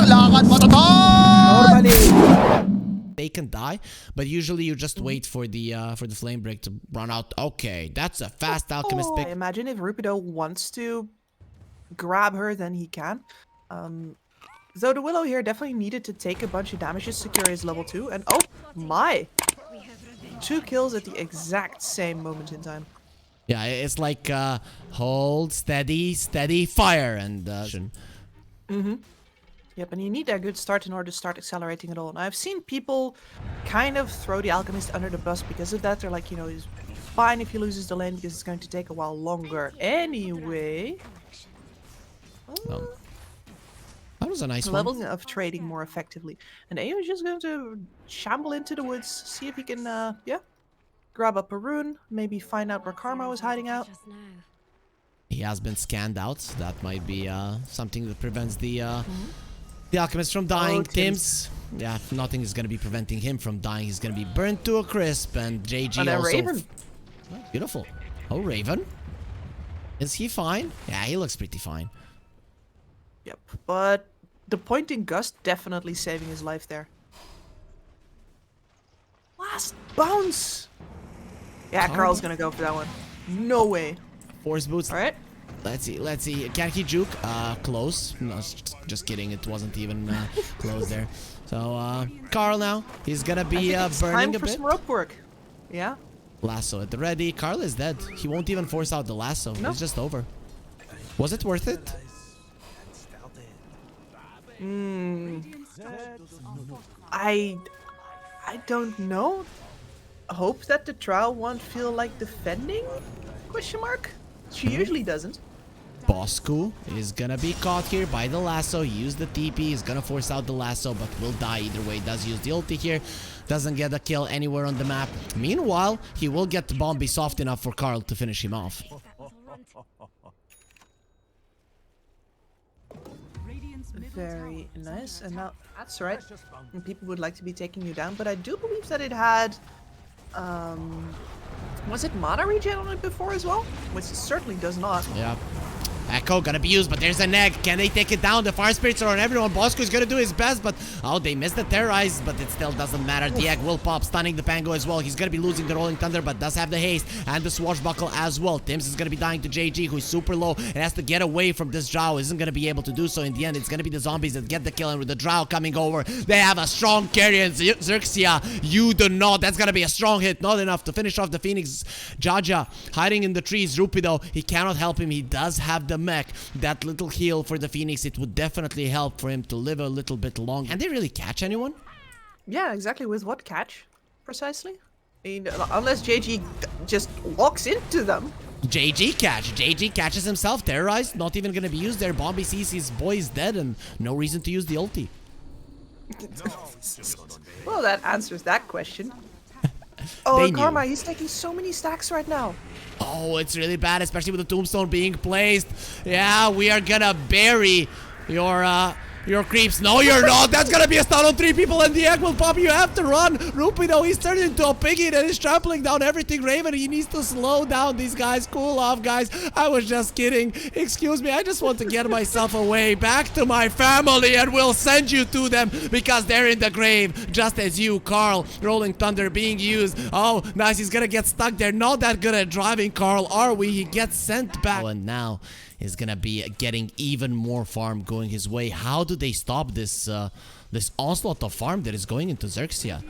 Lakad matatag! Normally. They can die, but usually you just wait for the flame break to run out. Okay, that's a fast alchemist pick. I imagine if Rupido wants to grab her, then he can. Though the Willow here definitely needed to take a bunch of damage to secure his level 2. And oh my! 2 kills at the exact same moment in time. Yeah, it's like hold, steady, steady, fire, and Yep, and you need that good start in order to start accelerating it all. And I've seen people kind of throw the Alchemist under the bus because of that. They're like, you know, he's fine if he loses the lane because it's going to take a while longer anyway. That was a nice one. Leveling of trading more effectively. And AU is just going to shamble into the woods, see if he can, grab up a rune, maybe find out where Karma was hiding out. He has been scanned out. That might be something that prevents the Alchemist from dying. Tims, yeah, nothing is going to be preventing him from dying. He's going to be burnt to a crisp. And JG and also... Raven. Oh, beautiful. Oh, Raven. Is he fine? Yeah, he looks pretty fine. Yep, but the pointing gust definitely saving his life there. Last bounce! Yeah, Carl's gonna go for that one. No way. Force boots. Alright. Let's see. Can he juke? Close. No, just kidding. It wasn't even close there. So, Carl now. He's gonna be burning a for bit. some rope work. Yeah. Lasso at the ready. Carl is dead. He won't even force out the lasso. Nope. It's just over. Was it worth it? I don't know. Hope that the trial won't feel like defending? Question mark? She usually doesn't. Bosku is gonna be caught here by the lasso. He used the TP. He's gonna force out the lasso, but will die either way. Does use the ulti here. Doesn't get a kill anywhere on the map. Meanwhile, he will get the bomb be soft enough for Carl to finish him off. Very nice. And now, that's right. And people would like to be taking you down, but I do believe that it had... was it mana regen on it before as well? Which it certainly does not. Yeah. Echo gonna be used, but there's an egg. Can they take it down? The fire spirits are on everyone. Bosco is gonna do his best, but oh, they missed the terrorize, but it still doesn't matter. The egg will pop, stunning the Pango as well. He's gonna be losing the Rolling Thunder, but does have the haste and the swashbuckle as well. Tims is gonna be dying to JG, who's super low and has to get away from this Drow. Isn't gonna be able to do so in the end. It's gonna be the zombies that get the kill, and with the Drow coming over, they have a strong carry, and XERXIA, you do not. That's gonna be a strong hit, not enough to finish off the Phoenix. Jaja hiding in the trees. Rupido, he cannot help him. He does have the mech. That little heal for the Phoenix, it would definitely help for him to live a little bit long. Can they really catch anyone? Yeah, exactly. With what catch? Precisely? I mean, unless JG just walks into them. JG catch. JG catches himself. Terrorized. Not even going to be used there. Bombi sees his boy is dead and no reason to use the ulti. Well, that answers that question. Oh, Karma, he's taking so many stacks right now. Oh, it's really bad, especially with the tombstone being placed. Yeah, we are gonna bury your creeps. No, you're not. That's gonna be a stun on 3 people and the egg will pop. You have to run. Rupido, he's turned into a piggy and is trampling down everything. Raven, he needs to slow down these guys. Cool off, guys. I was just kidding. Excuse me. I just want to get myself away back to my family and we'll send you to them because they're in the grave. Just as you, Carl. Rolling Thunder being used. Oh, nice. He's gonna get stuck there. Not that good at driving, Carl, are we? He gets sent back. Oh, and now is gonna be getting even more farm going his way. How do they stop this this onslaught of farm that is going into XERXIA?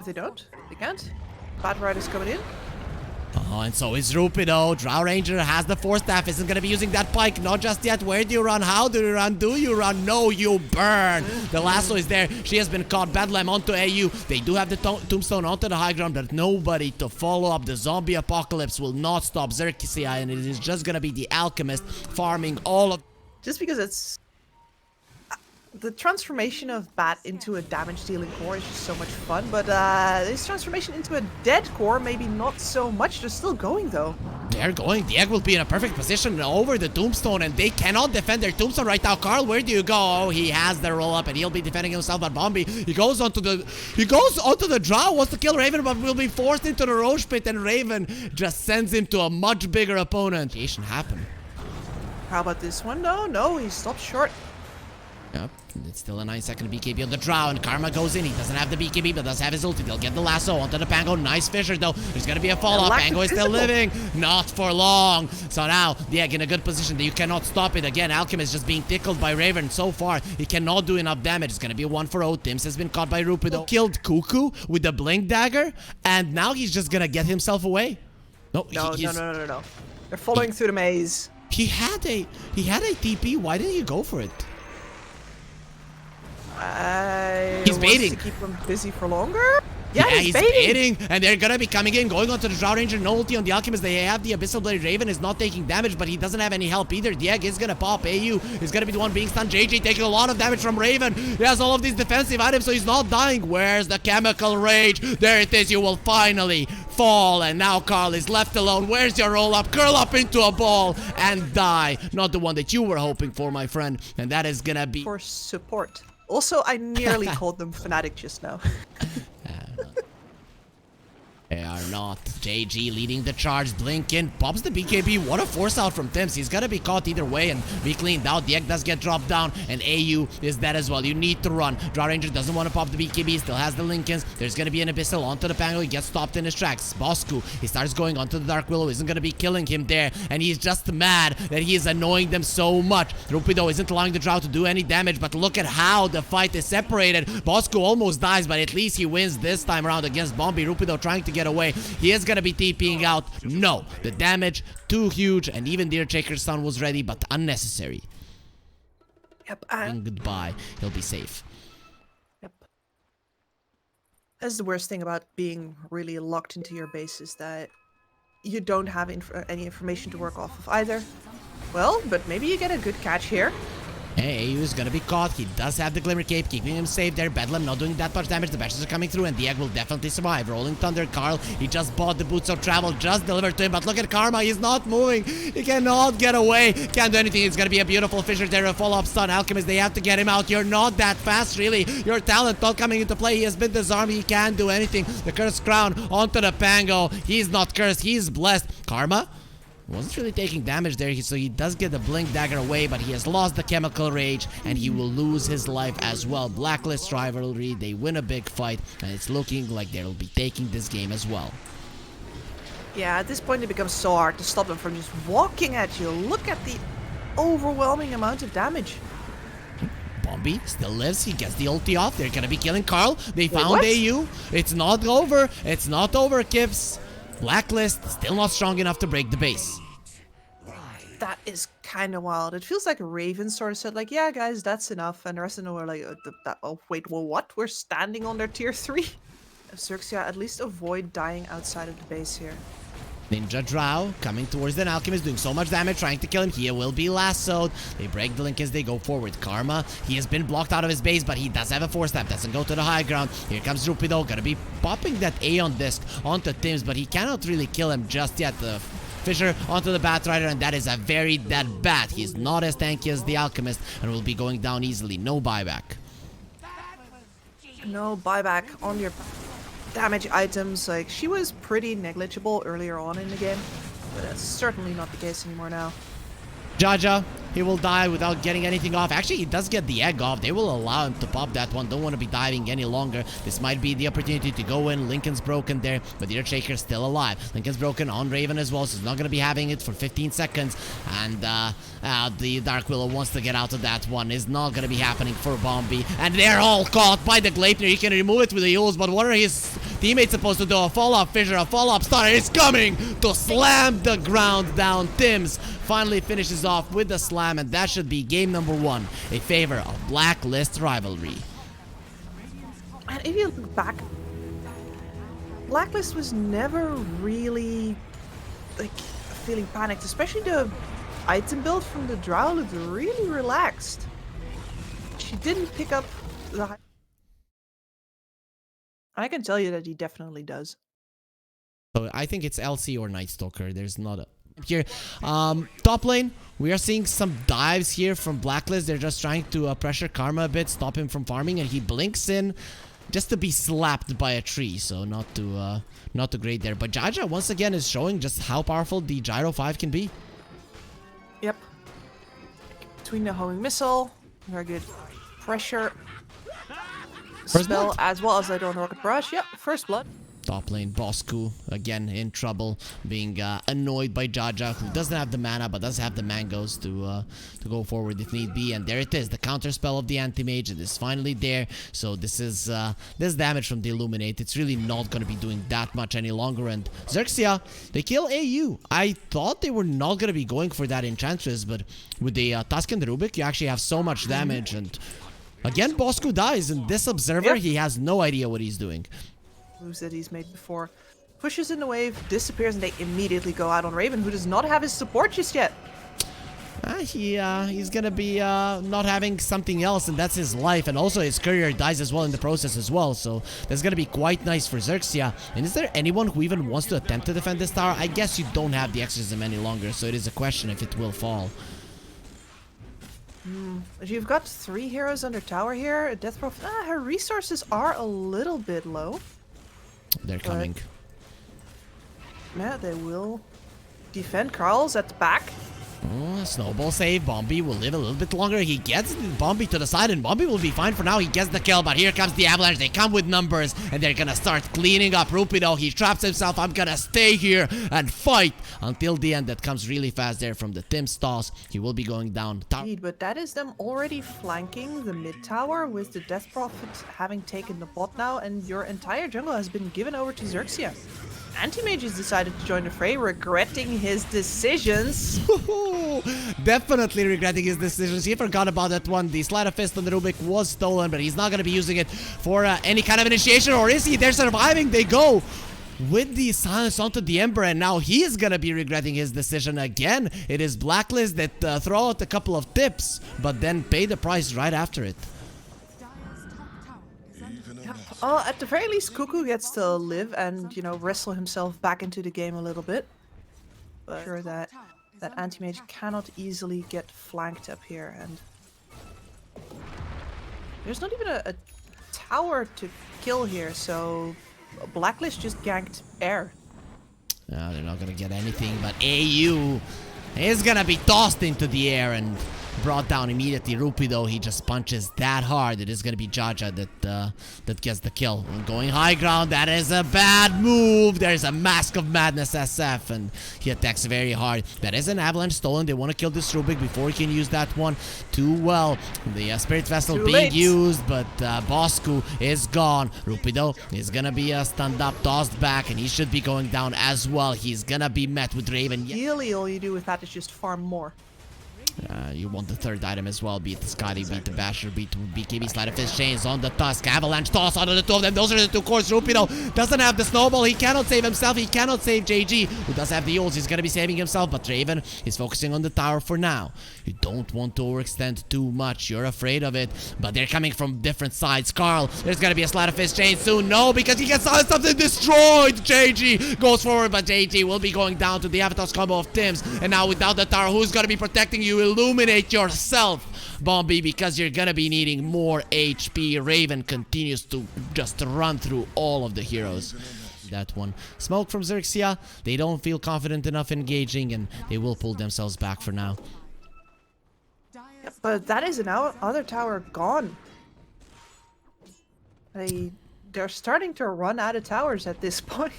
They don't. They can't. Bad Rider's coming in. Oh, and so is Rupido. Drow Ranger has the Force Staff. Isn't gonna be using that pike. Not just yet. Where do you run? How do you run? Do you run? No, you burn. The lasso is there. She has been caught. Bedlam onto AU. They do have the tombstone onto the high ground, but nobody to follow up. The zombie apocalypse will not stop XERXIA, and it is just gonna be the alchemist farming all of... Just because it's... the transformation of Bat into a damage-dealing core is just so much fun, but this transformation into a dead core, maybe not so much. They're still going, though. They're going. The egg will be in a perfect position over the tombstone, and they cannot defend their tombstone right now. Carl, where do you go? Oh, he has the roll-up, and he'll be defending himself, but Bombi, he goes onto the Drow, wants to kill Raven, but will be forced into the Roche Pit, and Raven just sends him to a much bigger opponent. It shouldn't happen. How about this one? No, he stopped short. Yep, it's still a 9-second BKB on the Drow, and Karma goes in. He doesn't have the BKB, but does have his ulti. They'll get the lasso onto the Pango. Nice Fisher, though. There's gonna be a fall-off. Pango is still living. Not for long. So now, the Egg in a good position. You cannot stop it. Again, Alchemist just being tickled by Raven. So far, he cannot do enough damage. It's gonna be a 1-for-0. Tims has been caught by Rupido. Killed Cuckoo with the Blink Dagger, and now he's just gonna get himself away. No. No. They're following through the maze. He had a TP. Why didn't you go for it? He's baiting. To keep him busy for longer? Yeah, he's baiting. And they're gonna be coming in, going onto the Drow Ranger. No ulti on the Alchemist. They have the Abyssal Blade. Raven is not taking damage, but he doesn't have any help either. The Egg is gonna pop. AU is gonna be the one being stunned. JJ taking a lot of damage from Raven. He has all of these defensive items, so he's not dying. Where's the Chemical Rage? There it is. You will finally fall. And now Carl is left alone. Where's your roll up? Curl up into a ball and die. Not the one that you were hoping for, my friend. And that is gonna be for support. Also, I nearly called them Fnatic just now. They are not. JG leading the charge. Blinking. Pops the BKB. What a force out from Tims. He's gonna be caught either way and be cleaned out. The Egg does get dropped down. And AU is dead as well. You need to run. Drow Ranger doesn't want to pop the BKB. Still has the Lincolns. There's gonna be an Abyssal onto the Pango. He gets stopped in his tracks. Bosku. He starts going onto the Dark Willow. Isn't gonna be killing him there. And he's just mad that he is annoying them so much. Rupido isn't allowing the Drow to do any damage. But look at how the fight is separated. Bosku almost dies, but at least he wins this time around against Bombi. Rupido trying to get away. He is gonna be TPing out. No, the damage too huge, and even the Earthshaker's stun was ready, but unnecessary. Yep. And goodbye. He'll be safe. Yep. That's the worst thing about being really locked into your base, is that you don't have any information to work off of either. Well, but maybe you get a good catch here. Hey, AU is gonna be caught. He does have the Glimmer Cape, keeping him safe there. Bedlam not doing that much damage. The bashes are coming through, and the Egg will definitely survive. Rolling Thunder, Carl. He just bought the Boots of Travel, just delivered to him. But look at Karma. He's not moving. He cannot get away. Can't do anything. It's gonna be a beautiful Fisher there. A follow-up stun. Alchemist, they have to get him out. You're not that fast, really. Your talent not coming into play. He has been disarmed. He can't do anything. The Cursed Crown onto the Pango. He's not cursed. He's blessed. Karma wasn't really taking damage there, so he does get the Blink Dagger away, but he has lost the Chemical Rage, and he will lose his life as well. Blacklist rivalry, they win a big fight, and it's looking like they'll be taking this game as well. Yeah, at this point it becomes so hard to stop them from just walking at you. Look at the overwhelming amount of damage. Bombi still lives. He gets the ulti off. They're gonna be killing Carl. They found AU. It's not over. It's not over, Kips. Blacklist still not strong enough to break the base. That is kind of wild. It feels like Raven sort of said, like, yeah, guys, that's enough. And the rest of them were like, oh, wait, well, what? We're standing on their tier 3? XERXIA, at least avoid dying outside of the base here. Ninja Drow coming towards the Alchemist, doing so much damage, trying to kill him. He will be lassoed. They break the link as they go forward. Karma, he has been blocked out of his base, but he does have a 4-step. Doesn't go to the high ground. Here comes Rupido. Gonna be popping that Aeon disc onto Tims, but he cannot really kill him just yet. The Fisher onto the Batrider, and that is a very dead bat. He's not as tanky as the Alchemist, and will be going down easily. No buyback. No buyback on your damage items. Like, she was pretty negligible earlier on in the game, but that's certainly not the case anymore now. Jaja, he will die without getting anything off. Actually, he does get the Egg off. They will allow him to pop that one. Don't want to be diving any longer. This might be the opportunity to go in. Lincoln's broken there, but the Earthshaker's still alive. Lincoln's broken on Raven as well, so he's not going to be having it for 15 seconds. And the Dark Willow wants to get out of that one. Is not going to be happening for Bombi. And they're all caught by the Gleipnir. He can remove it with the Yules, but what are his teammates supposed to do? A follow-up Fisher, a follow-up Stunner is coming to slam the ground down. Tims finally finishes off with the slam, and that should be game number 1 in favor of Blacklist rivalry. And if you look back, Blacklist was never really like feeling panicked, especially the item build from the Drow looked really relaxed. She didn't pick up the... I can tell you that he definitely does. So I think it's LC or Night Stalker. There's not a... Here, top lane, we are seeing some dives here from Blacklist. They're just trying to pressure Karma a bit, stop him from farming, and he blinks in just to be slapped by a tree. So not too great there. But Jaja once again is showing just how powerful the Gyro 5 can be. Yep. Between the homing missile, very good pressure First spell blood. as well as I don't rocket brush. Yep, first blood. Top lane, Bosku, again in trouble, being annoyed by Jaja, who doesn't have the mana but does have the mangoes to go forward if need be. And there it is, the counter spell of the anti-mage. It is finally there. So this is this damage from the Illuminate. It's really not going to be doing that much any longer. And XERXIA, they kill AU. I thought they were not going to be going for that Enchantress, but with the Tusk and the Rubik, you actually have so much damage. And again, Bosku dies, and this Observer, he has no idea what he's doing. Moves that he's made before. Pushes in the wave, disappears, and they immediately go out on Raven, who does not have his support just yet. He's gonna be not having something else, and that's his life, and also his career dies as well in the process as well, so that's gonna be quite nice for XERXIA. And is there anyone who even wants to attempt to defend this tower? I guess you don't have the exorcism any longer, so it is a question if it will fall. You've got 3 heroes under tower here. Death Prof. Her resources are a little bit low. They're coming. Yeah, they will defend. Carl's at the back. Oh, snowball save. Bombi will live a little bit longer. He gets Bombi to the side, and Bombi will be fine for now. He gets the kill, but here comes the Avalanche. They come with numbers, and they're gonna start cleaning up Rupido. He traps himself. I'm gonna stay here and fight until the end. That comes really fast there from the Tim's toss. He will be going down. Indeed, but that is them already flanking the mid tower with the Death Prophet having taken the bot now, and your entire jungle has been given over to XERXIA. Anti-Mage has decided to join the fray, regretting his decisions. Definitely regretting his decisions. He forgot about that one. The Sleight of Fist on the Rubik was stolen, but he's not going to be using it for any kind of initiation, or is he? They're surviving. They go with the silence onto the Ember, and now he is going to be regretting his decision again. It is Blacklist that throw out a couple of tips, but then pay the price right after it. At the very least, Cuckoo gets to live and, you know, wrestle himself back into the game a little bit. But I'm sure that Anti-Mage cannot easily get flanked up here, and there's not even a tower to kill here, so Blacklist just ganked air. No, they're not gonna get anything, but AU is gonna be tossed into the air and brought down immediately. Rupido, he just punches that hard. It is gonna be Jaja that gets the kill. And going high ground, that is a bad move. There's a Mask of Madness SF, and he attacks very hard. That is an Avalanche stolen. They want to kill this Rubik before he can use that one too well. The Spirit Vessel being used, but Bosku is gone. Rupido is gonna be stunned up, tossed back, and he should be going down as well. He's gonna be met with Raven. Really, all you do with that is just farm more. You want the third item as well, beat the Scotty, beat the Basher, beat BKB, Sleight of Fist, Chains on the Tusk, Avalanche toss onto the two of them. Those are the two cores. Rupido doesn't have the snowball. He cannot save himself. He cannot save JG, who does have the ults. He's going to be saving himself, but Raven is focusing on the tower for now. You don't want to overextend too much. You're afraid of it, but they're coming from different sides. Carl, there's going to be a Sleight of Fist Chain soon. No, because he gets something destroyed. JG goes forward, but JG will be going down to the Avatar's combo of Tim's. And now without the tower, who's going to be protecting you? Illuminate yourself, Bombi, because you're gonna be needing more HP. Raven continues to just run through all of the heroes. That one. Smoke from XERXIA. They don't feel confident enough engaging, and they will pull themselves back for now. Yeah, but that is an other tower gone. They're starting to run out of towers at this point.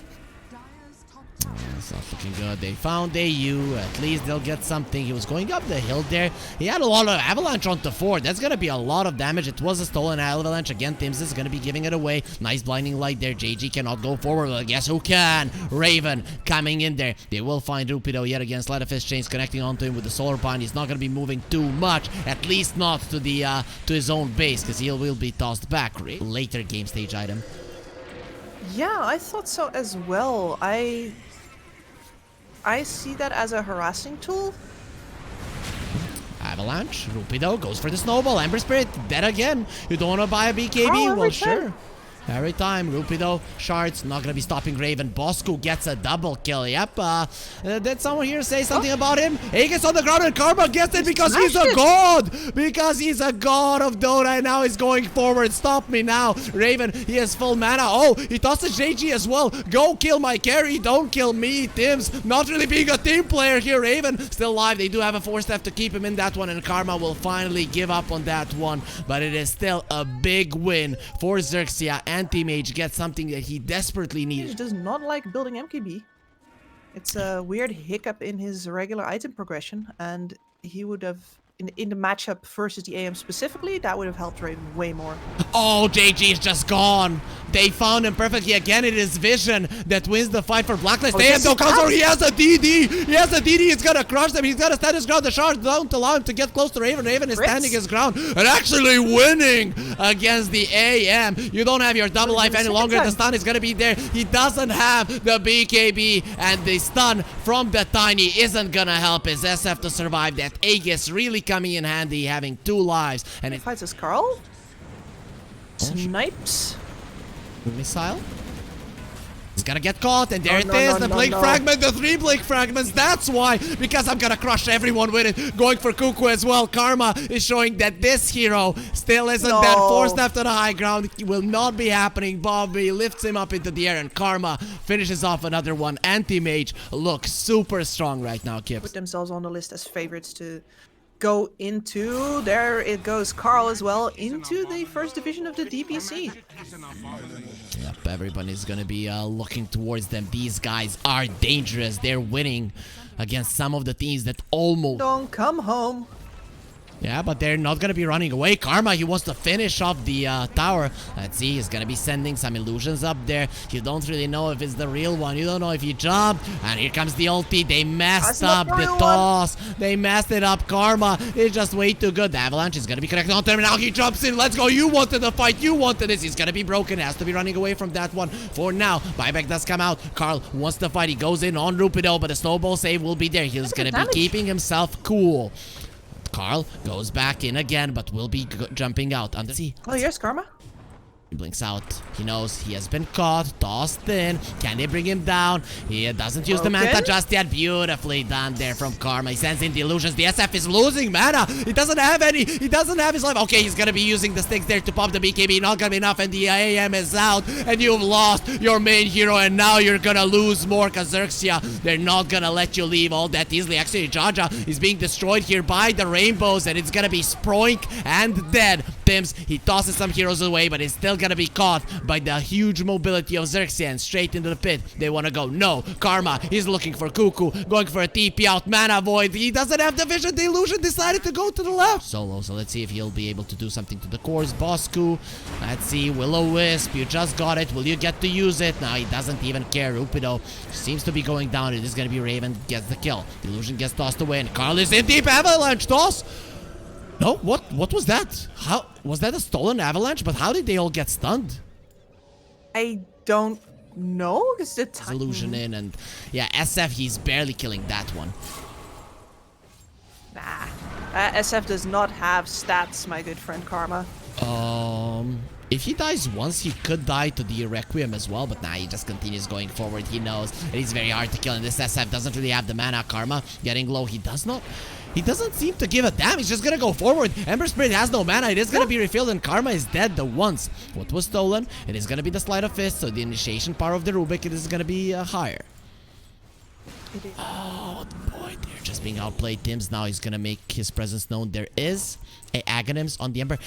It's not looking good. They found AU. At least they'll get something. He was going up the hill there. He had a lot of Avalanche on the fort. That's going to be a lot of damage. It was a stolen Avalanche. Again, Tims is going to be giving it away. Nice blinding light there. JG cannot go forward. But guess who can? Raven coming in there. They will find Rupido yet again. Sleight of Fist Chains connecting onto him with the Solar Bind. He's not going to be moving too much. At least not to the to his own base, because he will be tossed back. Later game stage item. Yeah, I thought so as well. I see that as a harassing tool. Avalanche, Rupido goes for the snowball. Ember Spirit, dead again. You don't want to buy a BKB? Well, sure. Every time, Rupido, Shards, not gonna be stopping Raven. Bosco gets a double kill. Yep, did someone here say something about him? He gets on the ground and Karma gets it because he's a god! Because he's a god of Dota and now he's going forward. Stop me now. Raven, he has full mana. Oh, he tosses JG as well. Go kill my carry, don't kill me. Tims, not really being a team player here. Raven, still alive. They do have a 4-step to keep him in that one and Karma will finally give up on that one. But it is still a big win for XERXIA. Anti-Mage gets something that he desperately needs. He does not like building MKB. It's a weird hiccup in his regular item progression, and he would have, in the matchup versus the AM specifically, that would have helped Raven way more. Oh, JG is just gone. They found him perfectly. Again, it is Vision that wins the fight for Blacklist. Oh, They have no counter. He has a DD. He has a DD. He's gonna crush them. He's gonna stand his ground. The shards don't allow him to get close to Raven. Raven is standing his ground and actually winning against the AM. You don't have your double life any longer. The stun is gonna be there. He doesn't have the BKB, and the stun from the Tiny isn't gonna help his SF to survive that. Aegis really coming in handy, having 2 lives, and it Fights as Carl. Snipes. missile. He's gonna get caught, and there No, it is, no, the no, blink no. fragment, the 3 blink fragments. That's why, because I'm gonna crush everyone with it. Going for Cuckoo as well. Karma is showing that this hero still isn't No. dead. Forced after the high ground. It will not be happening. Bobby lifts him up into the air, and Karma finishes off another one. Anti-Mage looks super strong right now, Kips. Put themselves on the list as favorites to go into, there it goes, Carl as well, into the first division of the DPC. Yep, everybody's gonna be looking towards them. These guys are dangerous. They're winning against some of the teams that almost... Don't come home. Yeah, but they're not gonna be running away. Karma, he wants to finish off the tower. Let's see, he's gonna be sending some illusions up there. You don't really know if it's the real one. You don't know if he jumped. And here comes the ulti. They messed up the toss. They messed it up. Karma is just way too good. The avalanche is gonna be connected onto him. Now he jumps in. Let's go. You wanted the fight. You wanted this. He's gonna be broken. Has to be running away from that one for now. Buyback does come out. Carl wants the fight. He goes in on Rupido, but the snowball save will be there. He's gonna be keeping himself cool. Carl goes back in again, but will be jumping out under sea. Oh, here's Karma. He blinks out. He knows he has been caught, tossed in. Can they bring him down? He doesn't use the manta just yet. Beautifully done there from Karma. He sends in the illusions. The SF is losing mana. He doesn't have any. He doesn't have his life. Okay, he's gonna be using the sticks there to pop the BKB. Not gonna be enough, and the AM is out. And you've lost your main hero, and now you're gonna lose more, because XERXIA, they're not gonna let you leave all that easily. Actually, Jaja is being destroyed here by the rainbows, and it's gonna be Sproink and dead. Tims, he tosses some heroes away, but it's still gonna be caught by the huge mobility of XERXIA and straight into the pit. They wanna go. No, Karma, he's looking for Cuckoo, going for a TP out, mana void. He doesn't have the vision. The illusion decided to go to the left. Solo, so let's see if he'll be able to do something to the cores. Bosco, let's see. Will-O-Wisp, you just got it. Will you get to use it? No, he doesn't even care. Rupido seems to be going down. It is gonna be Raven, gets the kill. The illusion gets tossed away, and Carl is in deep. Avalanche toss. No, what was that? How was that a stolen avalanche? But how did they all get stunned? I don't know, because the Illusion in, and yeah, SF, he's barely killing that one. Nah, SF does not have stats, my good friend Karma. If he dies once, he could die to the Requiem as well, but nah, he just continues going forward. He knows it is very hard to kill, and this SF doesn't really have the mana. Karma getting low. He doesn't seem to give a damn. He's just gonna go forward. Ember Spirit has no mana. It is gonna be refilled, and Karma is dead the once. What was stolen? It is gonna be the Sleight of Fist, so the initiation power of the Rubik, it is gonna be higher. Oh boy, they're just being outplayed. Tims now he's gonna make his presence known. There is a Aghanims on the Ember.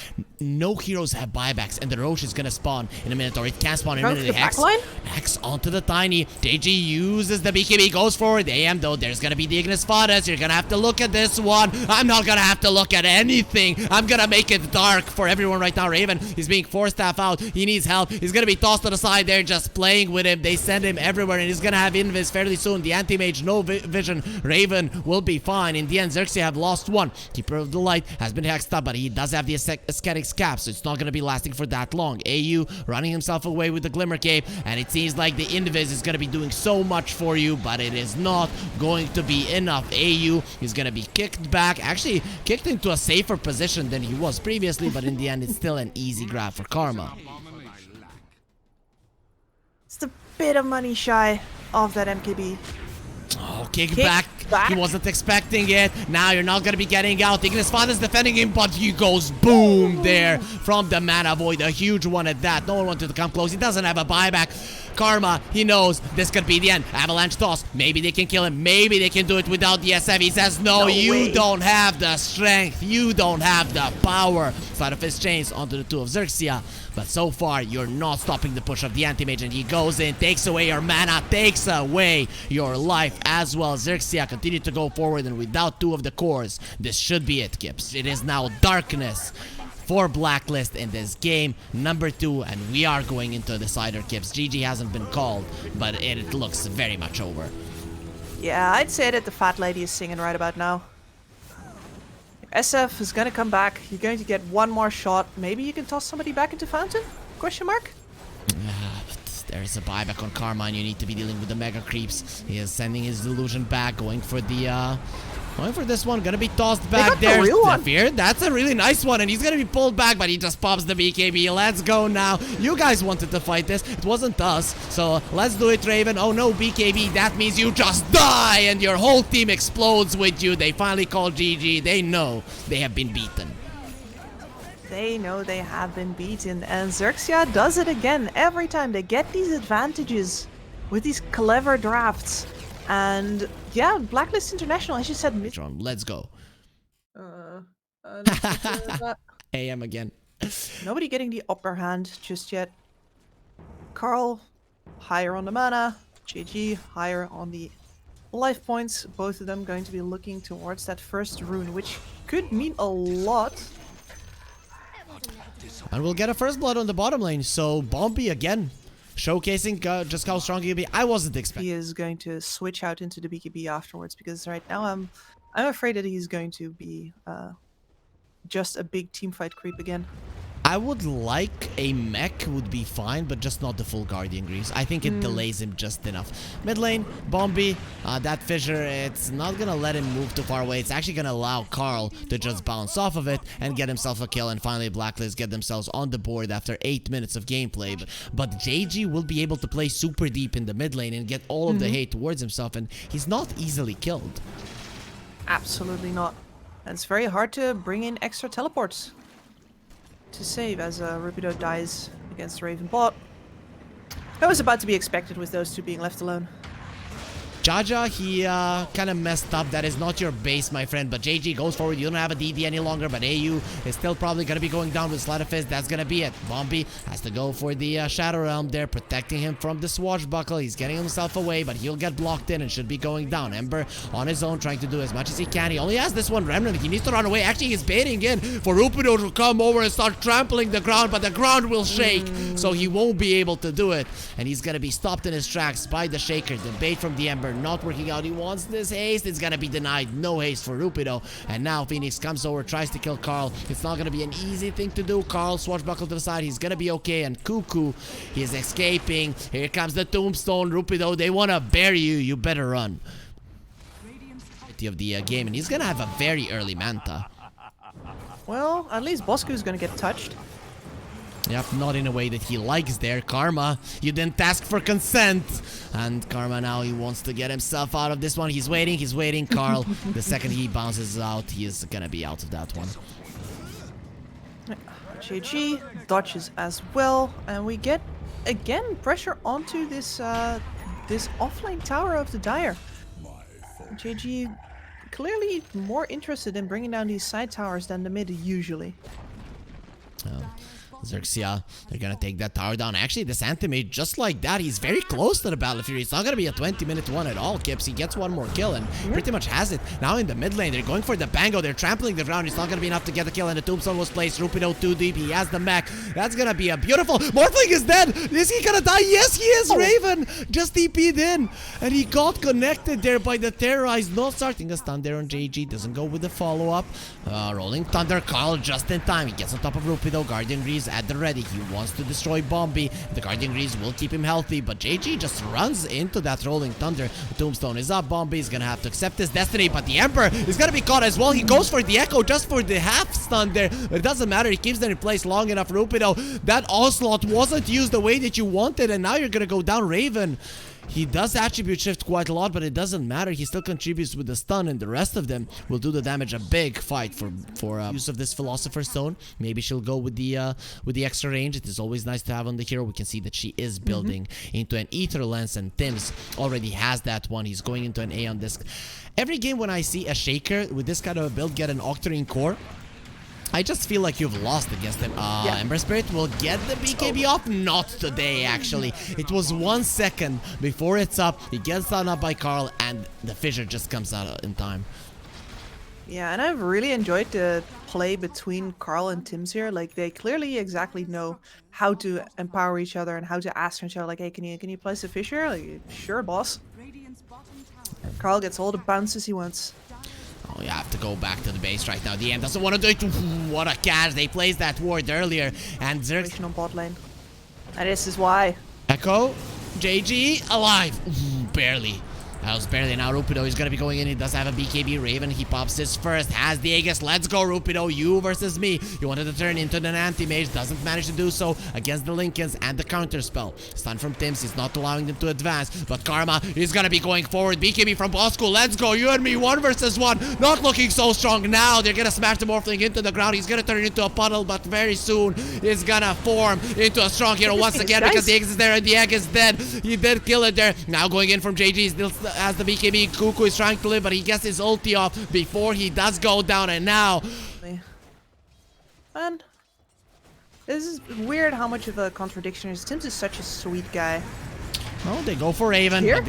No heroes have buybacks, and the Roche is gonna spawn in a minute, or it can spawn in a minute. Hex onto the Tiny. JG uses the BKB, goes forward. AM though, there's gonna be the Ignis Faudas. You're gonna have to look at this one. I'm not gonna have to look at anything. I'm gonna make it dark for everyone right now. Raven is being 4-staff out. He needs help. He's gonna be tossed to the side there, just playing with him. They send him everywhere, and he's gonna have Invis fairly soon. The Anti-Mage, no vision. Raven will be fine. In the end, XERXIA have lost one. Keeper of the Light has been hexed up, but he does have the Ascetics cap, so it's not gonna be lasting for that long. AU running himself away with the Glimmer Cape, and it seems like the Invis is gonna be doing so much for you, but it is not going to be enough. AU is gonna be kicked back, actually kicked into a safer position than he was previously, but in the end, it's still an easy grab for Karma. bit of money shy of that MKB. Oh, kickback. He wasn't expecting it. Now you're not going to be getting out. Ignis Father's defending him, but he goes boom there from the Mana Void. A huge one at that. No one wanted to come close. He doesn't have a buyback. Karma, he knows this could be the end. Avalanche toss. Maybe they can kill him. Maybe they can do it without the SF. He says, no, you way. don't have the strength. You don't have the power. Side of his chains onto the two of XERXIA. But so far, you're not stopping the push of the anti-mage. And he goes in, takes away your mana, takes away your life as well. XERXIA continued to go forward, and without two of the cores, this should be it, Kips. It is now darkness for Blacklist in this game, number 2, and we are going into the decider, Kips. GG hasn't been called, but it looks very much over. Yeah, I'd say that the fat lady is singing right about now. SF is gonna come back. You're going to get one more shot. Maybe you can toss somebody back into Fountain? Question mark? There's a buyback on Karma, and you need to be dealing with the Mega Creeps. He is sending his Delusion back, going for the, going for this one. Gonna be tossed back there. Fear. That's a really nice one, and he's gonna be pulled back, but he just pops the BKB. Let's go now. You guys wanted to fight this. It wasn't us, so let's do it, Raven. Oh no, BKB. That means you just die, and your whole team explodes with you. They finally call GG. They know they have been beaten. They know they have been beaten, and XERXIA does it again. Every time they get these advantages with these clever drafts. And yeah, Blacklist International, as you said. Let's go. AM again. Nobody getting the upper hand just yet. Carl, higher on the mana. JG, higher on the life points. Both of them going to be looking towards that first rune, which could mean a lot. And we'll get a first blood on the bottom lane. So Bombay again, showcasing just how strong he can be. I wasn't expecting. He is going to switch out into the BKB afterwards, because right now I'm afraid that he's going to be just a big teamfight creep again. I would like a mech would be fine, but just not the full Guardian Greaves. I think it delays him just enough. Mid lane, Bombay, that fissure, it's not gonna let him move too far away. It's actually gonna allow Carl to just bounce off of it and get himself a kill, and finally Blacklist get themselves on the board after 8 minutes of gameplay. But JG will be able to play super deep in the mid lane and get all of the hate towards himself, and he's not easily killed. Absolutely not. And it's very hard to bring in extra teleports to save as Rupido dies against Raven bot. That was about to be expected with those two being left alone. Jaja, he kind of messed up. That is not your base, my friend. But JG goes forward. You don't have a DD any longer, but AU is still probably going to be going down with Sleight of Fist. That's going to be it. Bombay has to go for the Shadow Realm there, protecting him from the Swashbuckle. He's getting himself away, but he'll get blocked in and should be going down. Ember on his own, trying to do as much as he can. He only has this one Remnant. He needs to run away. Actually, he's baiting in for Rupido to come over and start trampling the ground, but the ground will shake, so he won't be able to do it. And he's going to be stopped in his tracks by the Shaker. The bait from the Ember not working out. He wants this haste. It's gonna be denied. No haste for Rupido. And now Phoenix comes over, tries to kill Carl. It's not gonna be an easy thing to do. Carl swashbuckle to the side. He's gonna be okay. And Cuckoo, he's escaping. Here comes the tombstone. Rupido, they wanna bury you. You better run. Of the game, and he's gonna have a very early Manta. Well, at least Bosku's gonna get touched. Yep, not in a way that he likes there. Karma, you didn't ask for consent. And Karma now, he wants to get himself out of this one. He's waiting. Carl, the second he bounces out, he is gonna be out of that one. JG dodges as well, and we get, again, pressure onto this this offlane tower of the Dire. JG clearly more interested in bringing down these side towers than the mid usually. XERXIA, they're gonna take that tower down. Actually, this anti-mage, just like that, he's very close to the Battle Fury. It's not gonna be a 20-minute one at all, Kips. He gets one more kill and pretty much has it. Now in the mid lane, they're going for the Bango. They're trampling the ground. It's not gonna be enough to get the kill, and the Tombstone was placed. Rupido too deep. He has the mech. That's gonna be a beautiful... Morphling is dead! Is he gonna die? Yes, he is! Raven just TP'd in, and he got connected there by the Terrorize. Not starting a stun there on JG. Doesn't go with the follow-up. Rolling Thunder. Carl just in time. He gets on top of Rupido. Guardian Greaves at the ready. He wants to destroy Bombi. The Guardian Greaves will keep him healthy, but JG just runs into that Rolling Thunder. The Tombstone is up. Bombi is gonna have to accept his destiny, but the Emperor is gonna be caught as well. He goes for the Echo just for the half stun there, but it doesn't matter. He keeps them in place long enough. Rupido, that Onslaught wasn't used the way that you wanted, and now you're gonna go down Raven. He does attribute shift quite a lot, but it doesn't matter. He still contributes with the stun, and the rest of them will do the damage. A big fight for use of this Philosopher's Stone. Maybe she'll go with the extra range. It is always nice to have on the hero. We can see that she is building into an Ether Lens, and Tims already has that one. He's going into an Aeon Disc. Every game when I see a Shaker with this kind of a build get an Octarine Core, I just feel like you've lost against him. Ember Spirit will get the BKB off. Not today, actually. It was 1 second before it's up. He gets done up by Carl, and the fissure just comes out in time. Yeah, and I've really enjoyed the play between Carl and Tims here. Like, they clearly exactly know how to empower each other and how to ask each other, like, hey, can you place a fissure? Like, sure, boss. Carl gets all the bounces he wants. Oh, you have to go back to the base right now. The end doesn't want to do it. What a catch. They placed that ward earlier. And XERXIA on bot lane. And this is why. Echo. JG alive. Barely. That was barely. Now Rupido is going to be going in. He does have a BKB. Raven, he pops his first. Has the Aegis. Let's go, Rupido. You versus me. You wanted to turn into an anti-mage. Doesn't manage to do so against the Lincolns and the counter spell. Stun from Tims. He's not allowing them to advance. But Karma is going to be going forward. BKB from Bosco. Let's go. You and me. 1 versus 1. Not looking so strong now. They're going to smash the Morphling into the ground. He's going to turn into a puddle. But very soon is going to form into a strong hero once again. Because the Aegis is there and the egg is dead. He did kill it there. Now going in from JG. Still has the BKB. Cuckoo is trying to live, but he gets his ulti off before he does go down, and now... Man, this is weird how much of a contradiction is. Tims is such a sweet guy. Oh, they go for Raven, but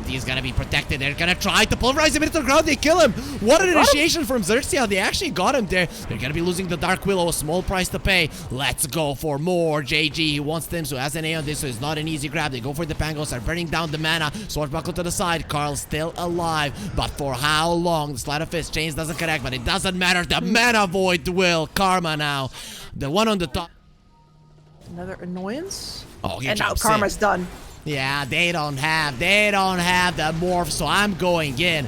he's gonna be protected. They're gonna try to pulverize him into the ground. They kill him. What an initiation from XERXIA. They actually got him there. They're gonna be losing the Dark Willow, a small price to pay. Let's go for more. JG, he wants Tims, who has an A on this, so it's not an easy grab. They go for the Pangos, are burning down the mana. Sword buckle to the side. Carl's still alive, but for how long? The Sleight of Fist chains doesn't connect, but it doesn't matter. The mana void will. Karma now. The one on the top. Another annoyance. Oh, he and now jumps Karma's in. done. Yeah, they don't have the morph, so I'm going in.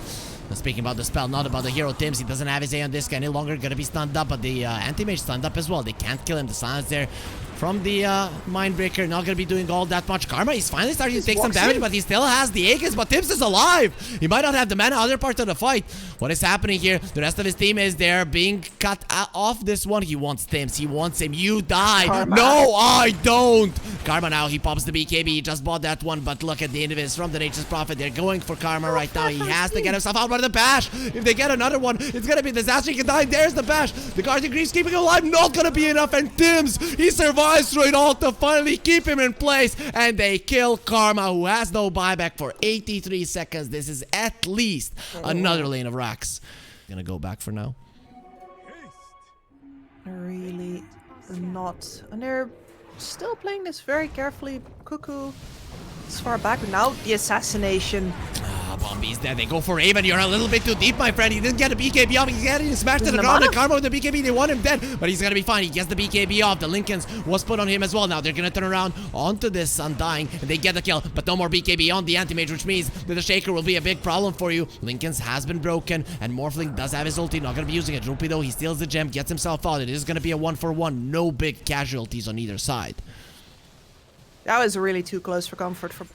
Speaking about the spell, not about the hero Tims. He doesn't have his A on this guy any longer. Gonna be stunned up, but the anti-mage stunned up as well. They can't kill him. The silence there from the Mindbreaker. Not gonna be doing all that much. Karma is finally starting to take some damage, but he still has the Aegis. But Tims is alive. He might not have the mana other part of the fight. What is happening here? The rest of his team is there being cut off this one. He wants Tims. He wants him. You die. Karma. No, I don't. Karma now. He pops the BKB. He just bought that one, but look at the Invis from the Nature's Prophet. They're going for Karma right now. He has to get himself out by the bash. If they get another one, it's gonna be a disaster. He can die. There's the bash. The Guardian Greaves keeping him alive. Not gonna be enough. And Tims, he survives through it all to finally keep him in place. And they kill Karma, who has no buyback for 83 seconds. This is at least another lane of racks. Gonna go back for now. Really not. And they're still playing this very carefully. Cuckoo is far back. But now the assassination. Bombi's dead. They go for Raven. You're a little bit too deep, my friend. He didn't get a BKB off. He's getting smashed to the ground. The Karma with the BKB. They want him dead, but he's gonna be fine. He gets the BKB off. The Lincolns was put on him as well. Now they're gonna turn around onto this Undying, and they get the kill, but no more BKB on the Anti-Mage, which means that the Shaker will be a big problem for you. Lincolns has been broken, and Morphling does have his ulti. Not gonna be using it. Rupi though, he steals the gem, gets himself out. It is gonna be a 1-for-1. No big casualties on either side. That was really too close for comfort for...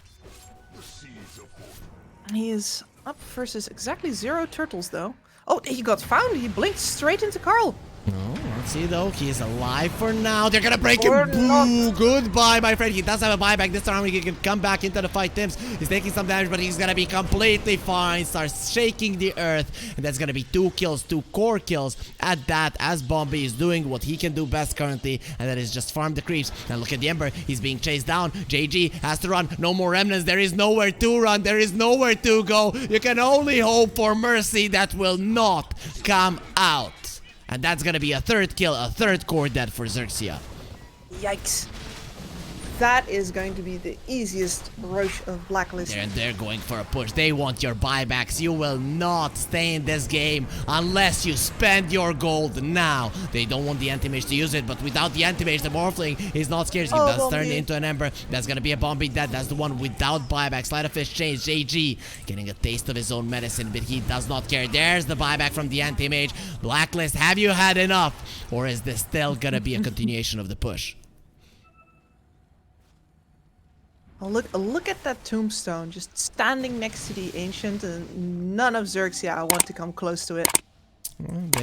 He is up versus exactly 0 turtles, though. Oh, he got found. He blinked straight into Carl. Oh, let's see though. He is alive for now. They're gonna break him. Boo! Goodbye, my friend. He does have a buyback. This time he can come back into the fight. Tims is taking some damage, but he's gonna be completely fine. Starts shaking the earth, and that's gonna be 2 kills, 2 core kills at that. As Bombi is doing what he can do best currently, and that is just farm the creeps. And look at the Ember. He's being chased down. JG has to run. No more remnants. There is nowhere to run. There is nowhere to go. You can only hope for mercy that will not come out. And that's gonna be a 3rd kill, a 3rd core dead for XERXIA. Yikes. that is going to be the easiest rush of Blacklist. And they're going for a push. They want your buybacks. You will not stay in this game unless you spend your gold now. They don't want the anti-mage to use it, but without the anti-mage, the Morphling is not scared. He does turn into an Ember. That's gonna be a bomb beat dead. That's the one without buyback. Sleight of fish change. JG getting a taste of his own medicine, but he does not care. There's the buyback from the anti-mage. Blacklist, have you had enough? Or is this still gonna be a continuation of the push? Oh, look at that tombstone just standing next to the ancient, and none of XERXIA want to come close to it.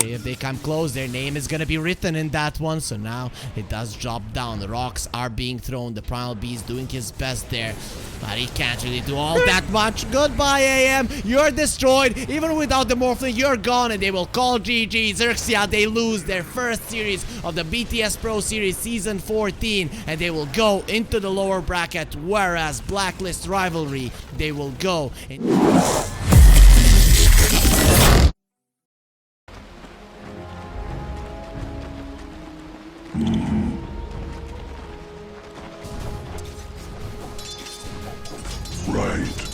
If they come close, their name is gonna be written in that one. So now it does drop down. The rocks are being thrown. The Primal Beast doing his best there, but he can't really do all that much. Goodbye, AM. You're destroyed. Even without the Morphling, you're gone, and they will call GG. XERXIA, they lose their first series of the BTS Pro Series Season 14, and they will go into the lower bracket, whereas Blacklist Rivalry, they will go in. Right.